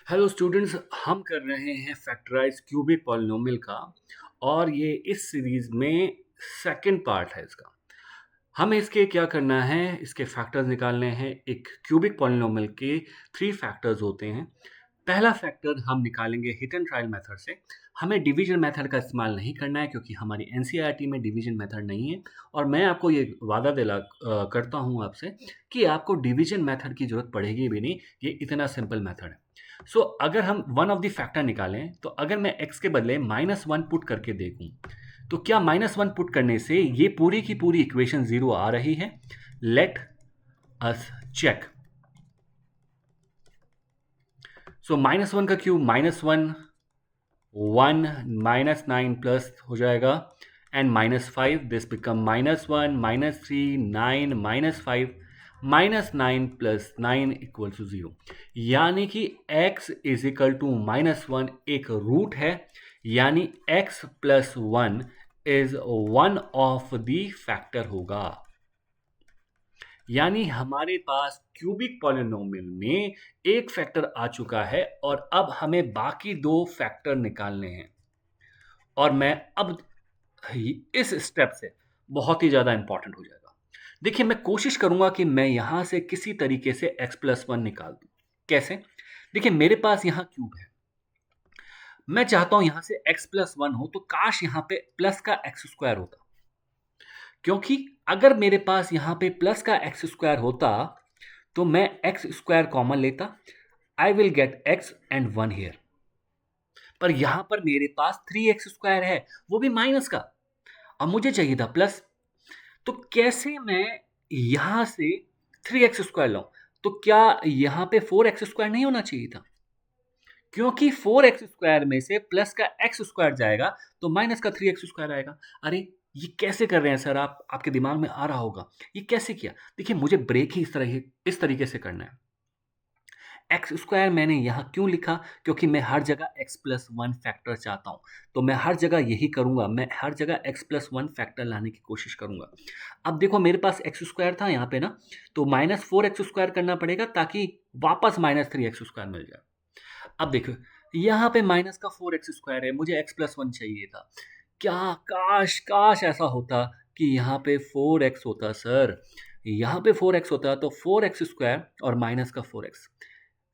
Hello students, हम कर रहे हैं फैक्टराइज क्यूबिक पॉलिनोमियल का और ये इस सीरीज में सेकंड पार्ट है इसका। हमें इसके क्या करना है, इसके फैक्टर्स निकालने हैं। एक क्यूबिक पॉलिनोमियल के 3 फैक्टर्स होते हैं। पहला फैक्टर हम निकालेंगे हिट एंड ट्रायल मेथड से। हमें डिवीजन मेथड का इस्तेमाल नहीं करना है क्योंकि हमारी एनसीईआरटी में डिवीजन मेथड नहीं है। और मैं आपको ये वादा करता हूँ आपसे कि आपको डिवीजन मेथड की जरूरत पड़ेगी भी नहीं, ये इतना सिंपल मेथड है। सो अगर हम वन ऑफ द फैक्टर निकालें तो अगर मैं x के बदले -1 पुट करके देखूं तो क्या -1 पुट करने से ये पूरी की पूरी इक्वेशन 0 आ रही है? Let us check. सो -1 का क्यूब -1 1 -9 प्लस हो जाएगा and -5 this become -1 -3 9 -5 -9 plus 9 equal to 0। यानी कि x इज इक्वल टू -1 एक रूट है, यानी x plus 1 is one of the factor होगा। यानी हमारे पास क्यूबिक पॉलिनोमियल में एक फैक्टर आ चुका है और अब हमें बाकी 2 फैक्टर निकालने हैं। और मैं अब इस स्टेप से बहुत ही ज़्यादा इंपॉर्टेंट हो जाएगा। देखिए, मैं कोशिश करूंगा कि मैं यहां से किसी तरीके से x+1 निकाल दूं। कैसे? देखिए, मेरे पास यहां क्यूब है, मैं चाहता हूं यहां से x+1 हो, तो काश यहां पे प्लस का x² होता, क्योंकि अगर मेरे पास यहां पे प्लस का x² होता तो मैं x² कॉमन लेता, I will get x and 1 here. पर यहां पर मेरे पास 3x² है, वो भी माइनस का। अब मुझे चाहिए था प्लस, तो कैसे मैं यहां से 3x² लाऊं? तो क्या यहां पे 4x² नहीं होना चाहिए था? क्योंकि 4x² में से प्लस का x² जाएगा तो माइनस का 3x² आएगा। अरे, ये कैसे कर रहे हैं सर आप? आपके दिमाग में आ रहा होगा ये कैसे किया। देखिए, मुझे ब्रेक ही इस तरीके से करना है। x² मैंने यहाँ क्यों लिखा? क्योंकि मैं हर जगह x+1 फैक्टर चाहता हूँ, तो मैं हर जगह यही करूँगा, मैं हर जगह x+1 फैक्टर लाने की कोशिश करूँगा। अब देखो, मेरे पास x² था यहाँ पे ना, तो -4x² करना पड़ेगा ताकि वापस -3x² मिल जाए। अब देखो, यहाँ पे माइनस का 4x² है, मुझे x+1 चाहिए था। क्या काश काश ऐसा होता कि यहाँ पे 4x होता सर, यहाँ पे 4x होता तो 4x² और माइनस का 4x।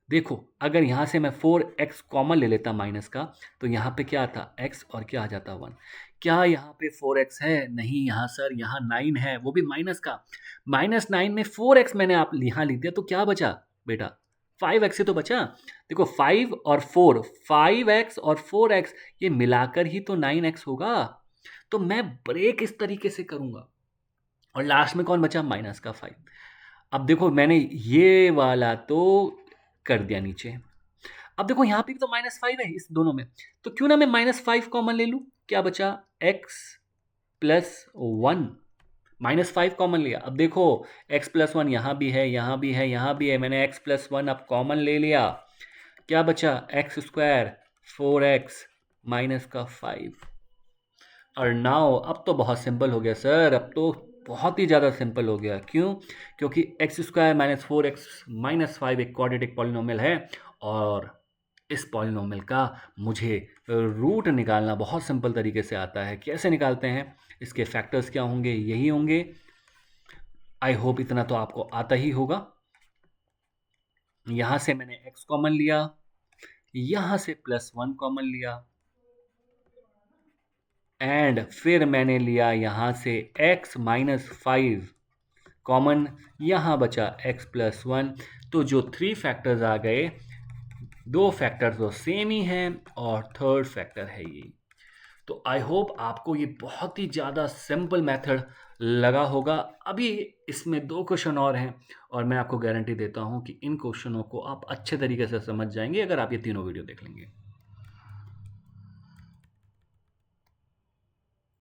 देखो, अगर यहाँ से मैं 4x कॉमन ले लेता माइनस का, तो यहाँ पे क्या आता x और क्या आ जाता 1। क्या यहाँ पे 4x है? नहीं यहाँ सर, यहाँ 9 है, वो भी माइनस का। -9 में 4x मैंने आप यहाँ लिख दिया तो क्या बचा बेटा? 5x ही तो बचा। देखो, 5 और 4, 5x और 4x ये मिलाकर ही तो 9x होगा। तो मैं ब्रेक इस तरीके से करूंगा और लास्ट में कौन बचा? माइनस का 5। अब देखो, मैंने ये वाला तो कर दिया नीचे। अब देखो, यहाँ पे भी तो -5 है इस दोनों में, तो क्यों ना मैं -5 कॉमन ले लूं। क्या बचा? x+1। -5 कॉमन लिया। अब देखो, x+1 यहाँ भी है, यहाँ भी है, यहाँ भी है, मैंने x+1 अब कॉमन ले लिया। क्या बचा? x² 4x माइनस का 5। और नाउ अब तो बहुत सिंपल हो गया सर, अब तो बहुत ही ज़्यादा सिंपल हो गया। क्यों? क्योंकि x² - 4x - 5 एक क्वाड्रेटिक पॉलिनोमियल है और इस पॉलिनोमियल का मुझे रूट निकालना बहुत सिंपल तरीके से आता है। कैसे निकालते हैं? इसके फैक्टर्स क्या होंगे? यही होंगे। आई होप इतना तो आपको आता ही होगा। यहाँ से मैंने x कॉमन लिया, यहाँ से +1 कॉमन लिया एंड फिर मैंने लिया यहाँ से x - 5 कॉमन, यहाँ बचा x+1। तो जो 3 फैक्टर्स आ गए, 2 फैक्टर तो सेम ही हैं और थर्ड फैक्टर है ये। तो आई होप आपको ये बहुत ही ज़्यादा सिंपल मेथड लगा होगा। अभी इसमें 2 क्वेश्चन और हैं और मैं आपको गारंटी देता हूँ कि इन क्वेश्चनों को आप अच्छे तरीके से समझ जाएंगे अगर आप ये तीनों वीडियो देख लेंगे।